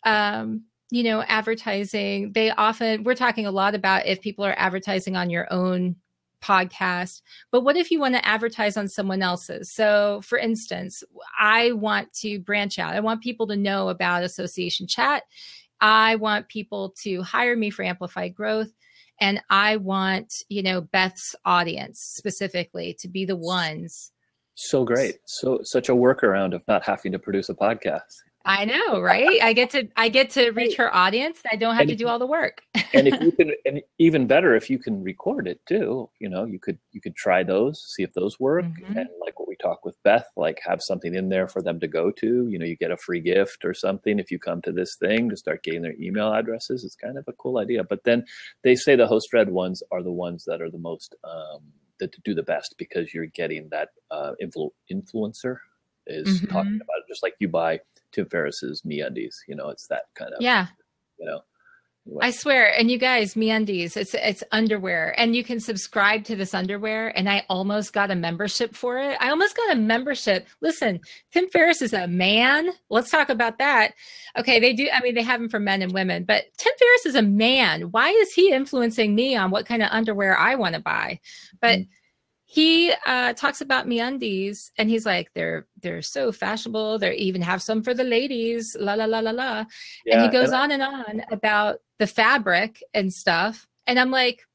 advertising, we're talking a lot about if people are advertising on your own podcast, but what if you want to advertise on someone else's? So for instance, I want to branch out. I want people to know about Association Chat. I want people to hire me for Amplified Growth. And I want, Beth's audience specifically to be the ones. So great. Such a workaround of not having to produce a podcast. I know, right? I get to reach her audience. I don't have to do all the work. And if you can, and even better, if you can record it too, you could try those, see if those work. Mm-hmm. And like what we talked with Beth, like have something in there for them to go to, you get a free gift or something if you come to this thing, to start getting their email addresses. It's kind of a cool idea. But then they say the host-read ones are the ones that are the most, that do the best, because you're getting that influencer is mm-hmm. talking about it, just like you buy Tim Ferriss's MeUndies. It's that kind of, yeah. Anyway. I swear. And you guys, MeUndies, it's underwear, and you can subscribe to this underwear. And I almost got a membership for it. I almost got a membership. Listen, Tim Ferriss is a man. Let's talk about that. Okay. They do. I mean, they have them for men and women, but Tim Ferriss is a man. Why is he influencing me on what kind of underwear I want to buy? But he talks about MeUndies, and he's like, they're so fashionable. They even have some for the ladies, la, la, la, la, la. Yeah, and he goes on and on about the fabric and stuff. And I'm like,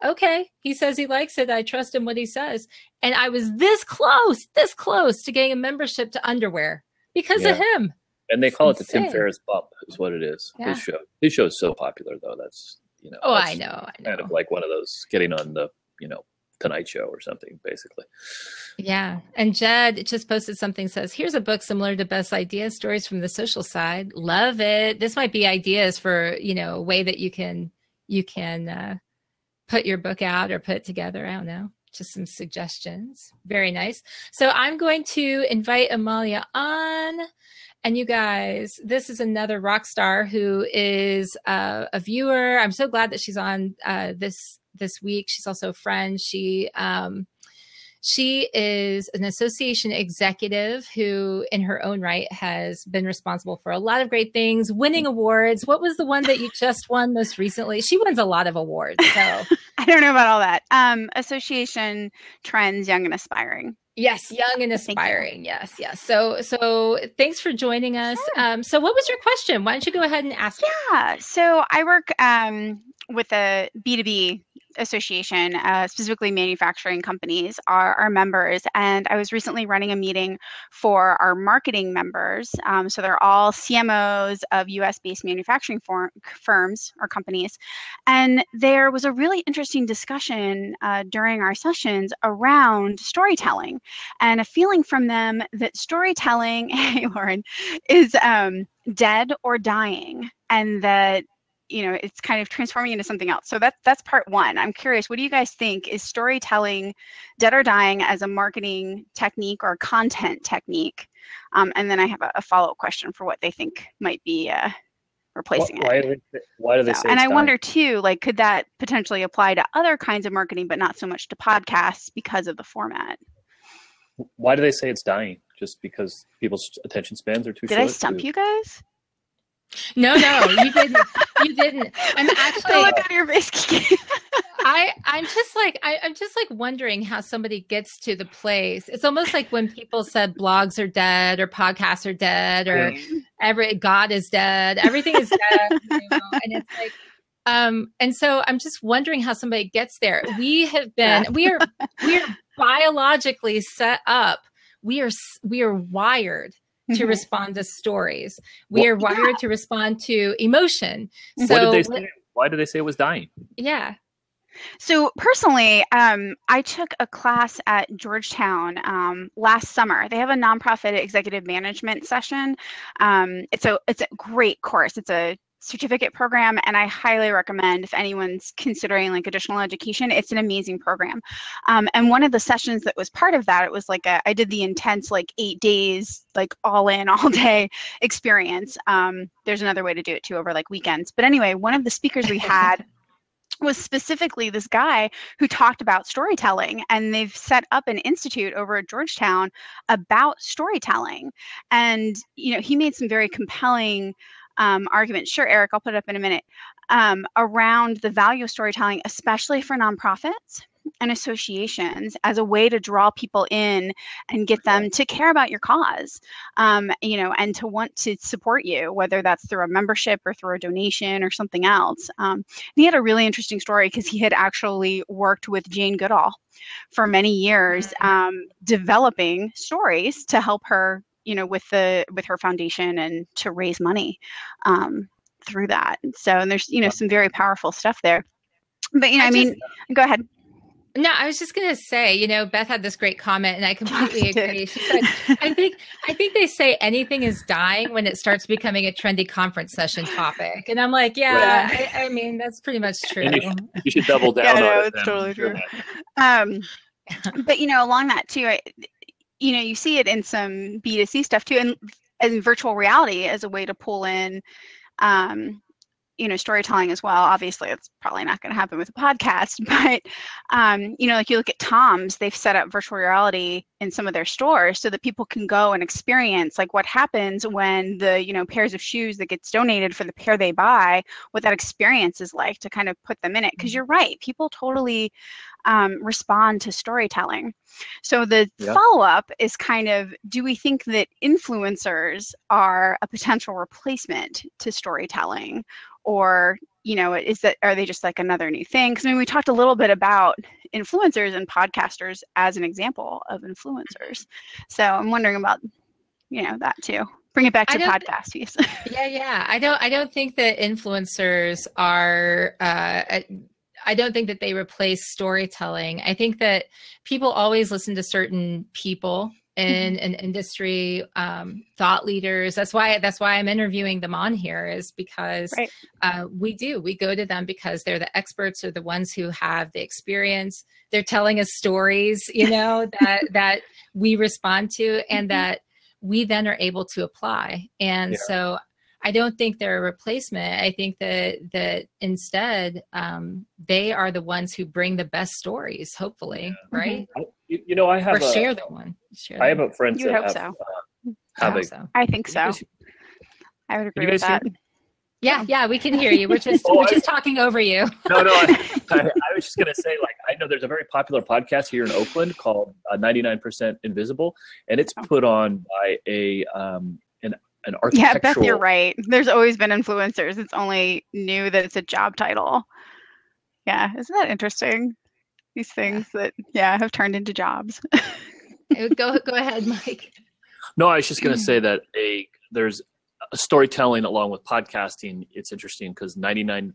okay. He says he likes it. I trust him what he says. And I was this close to getting a membership to underwear because of him. And they call it the Tim Ferriss bump is what it is. Yeah. His show is so popular, though. That's, I know. Kind of like one of those getting on the, Tonight Show or something, basically. Yeah. And Jed just posted something, says, here's a book similar to Best Ideas, Stories from the Social Side. Love it. This might be ideas for, a way that you can put your book out or put it together. I don't know. Just some suggestions. Very nice. So I'm going to invite Amalia on. And you guys, this is another rock star who is a viewer. I'm so glad that she's on this week. She's also a friend. She is an association executive who in her own right has been responsible for a lot of great things, winning awards. What was the one that you just won most recently? She wins a lot of awards. So I don't know about all that. Association Trends, Young and Aspiring. Yes, young and aspiring. Yes. So thanks for joining us. Sure. So what was your question? Why don't you go ahead and ask? Yeah. So I work with a B2B association, specifically manufacturing companies are our members. And I was recently running a meeting for our marketing members. So they're all CMOs of US-based manufacturing firms or companies. And there was a really interesting discussion during our sessions around storytelling, and a feeling from them that storytelling, hey, Lauren, is dead or dying, and that it's kind of transforming into something else. So that's part one. I'm curious, what do you guys think? Is storytelling dead or dying as a marketing technique or content technique? And then I have a follow-up question for what they think might be replacing it. Why do they say and it's I dying? wonder too, like, could that potentially apply to other kinds of marketing, but not so much to podcasts because of the format? Why do they say it's dying? Just because people's attention spans are too short? Did I stump you guys? No, you didn't. You didn't. I'm actually. Look at your face. I'm just like wondering how somebody gets to the place. It's almost like when people said blogs are dead or podcasts are dead or God is dead. Everything is dead. And it's like, and so I'm just wondering how somebody gets there. We are biologically set up. We are wired to respond to stories. We are wired to respond to emotion. So why did they say it was dying? Yeah. So personally, I took a class at Georgetown last summer. They have a nonprofit executive management session. It's a great course. It's a certificate program, and I highly recommend if anyone's considering like additional education. It's an amazing program. And one of the sessions that was part of that, it was like I did the intense like 8 days, like all in, all day experience. There's another way to do it too, over like weekends. But anyway, one of the speakers we had was specifically this guy who talked about storytelling, and they've set up an institute over at Georgetown about storytelling. And, he made some very compelling arguments. Sure, Eric, I'll put it up in a minute, around the value of storytelling, especially for nonprofits and associations, as a way to draw people in and get them to care about your cause, and to want to support you, whether that's through a membership or through a donation or something else. He had a really interesting story because he had actually worked with Jane Goodall for many years, developing stories to help her, with her foundation and to raise money through that. So, and there's, some very powerful stuff there. But, go ahead. No, I was just going to say, Beth had this great comment, and I completely agree. She said, I think they say anything is dying when it starts becoming a trendy conference session topic. And I'm like, I mean, that's pretty much true. You should double down on it. It's totally true. But, along that too, you see it in some B2C stuff too, and virtual reality as a way to pull in, storytelling as well. Obviously, it's probably not going to happen with a podcast, but, like you look at Tom's, they've set up virtual reality in some of their stores so that people can go and experience like what happens when the, pairs of shoes that gets donated for the pair they buy, what that experience is like, to kind of put them in it. Because you're right, people totally respond to storytelling. So the follow-up is kind of, do we think that influencers are a potential replacement to storytelling? Or, are they just like another new thing? Because we talked a little bit about influencers and podcasters as an example of influencers. So I'm wondering about, that too. Bring it back to podcast piece. Yeah. I don't think that influencers are, I don't think that they replace storytelling. I think that people always listen to certain people in an industry, thought leaders. That's why I'm interviewing them on here, is because we go to them because they're the experts, or the ones who have the experience. They're telling us stories, that we respond to, and that we then are able to apply. And so I don't think they're a replacement. I think that instead, they are the ones who bring the best stories, hopefully, right? I have share the one. I have a friend that I think so. I would agree with that. Yeah, we can hear you. We're just talking over you. No, I was just going to say, I know there's a very popular podcast here in Oakland called 99% Invisible, and it's put on by an architectural... Yeah, Beth, you're right. There's always been influencers. It's only new that it's a job title. Yeah, isn't that interesting? These things that, have turned into jobs. Go ahead, Mike. No, I was just going to say that there's a storytelling along with podcasting. It's interesting because 99%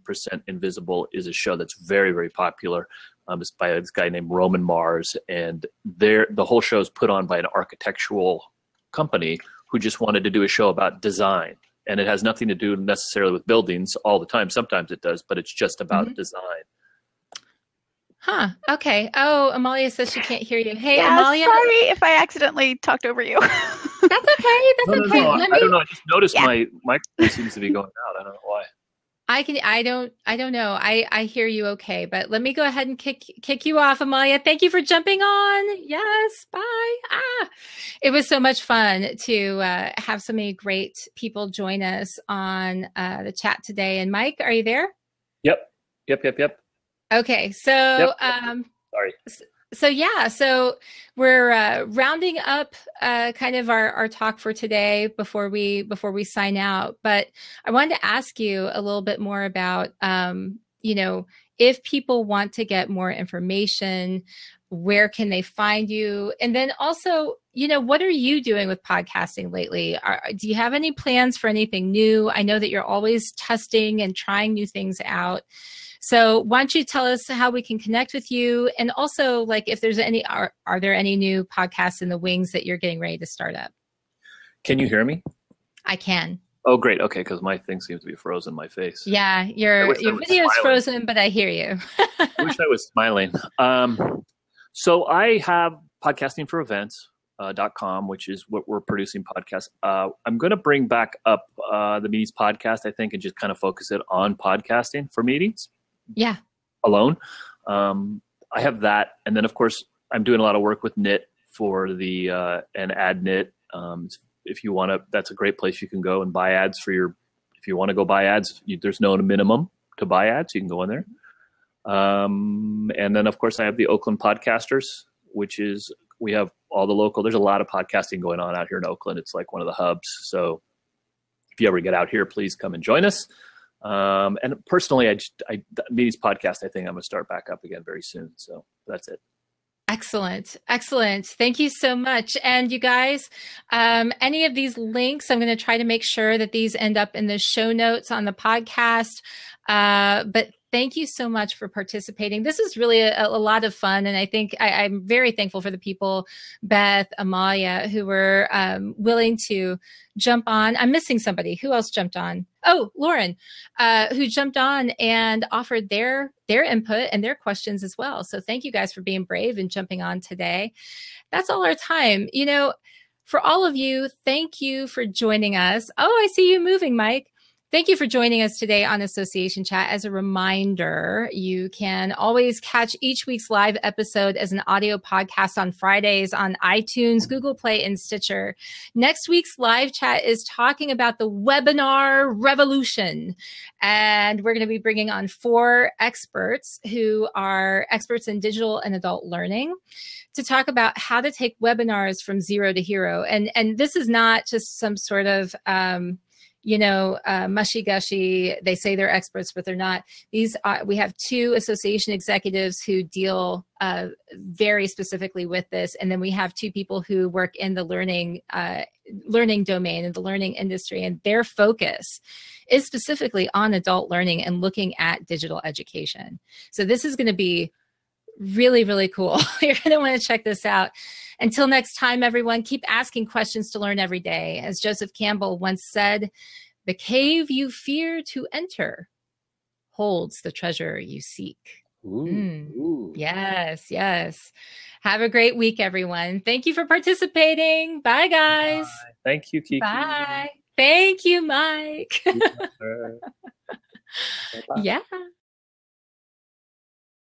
Invisible is a show that's very, very popular. It's by this guy named Roman Mars, and the whole show is put on by an architectural company who just wanted to do a show about design. And it has nothing to do necessarily with buildings all the time. Sometimes it does, but it's just about design. Huh. Okay. Oh, Amalia says she can't hear you. Hey, Yeah, Amalia. sorry if I accidentally talked over you. That's okay. That's okay. No. I don't know. I just noticed my microphone seems to be going out. I don't know why. I don't know. I hear you okay, but let me go ahead and kick you off, Amalia. Thank you for jumping on. Yes. Bye. It was so much fun to have so many great people join us on the chat today. And Mike, are you there? Yep. Okay. So, Sorry. So we're rounding up kind of our talk for today before we sign out. But I wanted to ask you a little bit more about, if people want to get more information, where can they find you? And then also, what are you doing with podcasting lately? Do you have any plans for anything new? I know that you're always testing and trying new things out. So why don't you tell us how we can connect with you? And also, like, if there's any, are there any new podcasts in the wings that you're getting ready to start up? Can you hear me? I can. Oh, great. Okay, because my thing seems to be frozen in my face. Yeah, your video is frozen, but I hear you. I wish I was smiling. So I have podcasting for events.com, which is what we're producing podcasts. I'm going to bring back up the meetings podcast, I think, and just kind of focus it on podcasting for meetings. Yeah. Alone. I have that. And then, of course, I'm doing a lot of work with Knit for the and AdKnit. If you want to, that's a great place you can go and buy ads if you want to go buy ads, there's no minimum to buy ads. You can go in there. And then, of course, I have the Oakland Podcasters, which is, we have all the local, there's a lot of podcasting going on out here in Oakland. It's like one of the hubs. So if you ever get out here, please come and join us. And personally, meetings podcast, I think I'm going to start back up again very soon. So that's it. Excellent. Thank you so much. And you guys, any of these links, I'm going to try to make sure that these end up in the show notes on the podcast. But thank you so much for participating. This is really a lot of fun. And I think I'm very thankful for the people, Beth, Amalia, who were willing to jump on. I'm missing somebody. Who else jumped on? Oh, Lauren, who jumped on and offered their input and their questions as well. So thank you guys for being brave and jumping on today. That's all our time. For all of you, thank you for joining us. Oh, I see you moving, Mike. Thank you for joining us today on Association Chat. As a reminder, you can always catch each week's live episode as an audio podcast on Fridays on iTunes, Google Play, and Stitcher. Next week's live chat is talking about the webinar revolution. And we're going to be bringing on 4 experts who are experts in digital and adult learning to talk about how to take webinars from zero to hero. And this is not just some sort of mushy-gushy, they say they're experts, but they're not. We have 2 association executives who deal very specifically with this. And then we have 2 people who work in the learning domain and the learning industry. And their focus is specifically on adult learning and looking at digital education. So this is going to be really, really cool. You're going to want to check this out. Until next time, everyone, keep asking questions to learn every day. As Joseph Campbell once said, the cave you fear to enter holds the treasure you seek. Ooh. Yes. Have a great week, everyone. Thank you for participating. Bye, guys. Bye. Thank you, Kiki. Bye. Thank you, Mike. Yeah.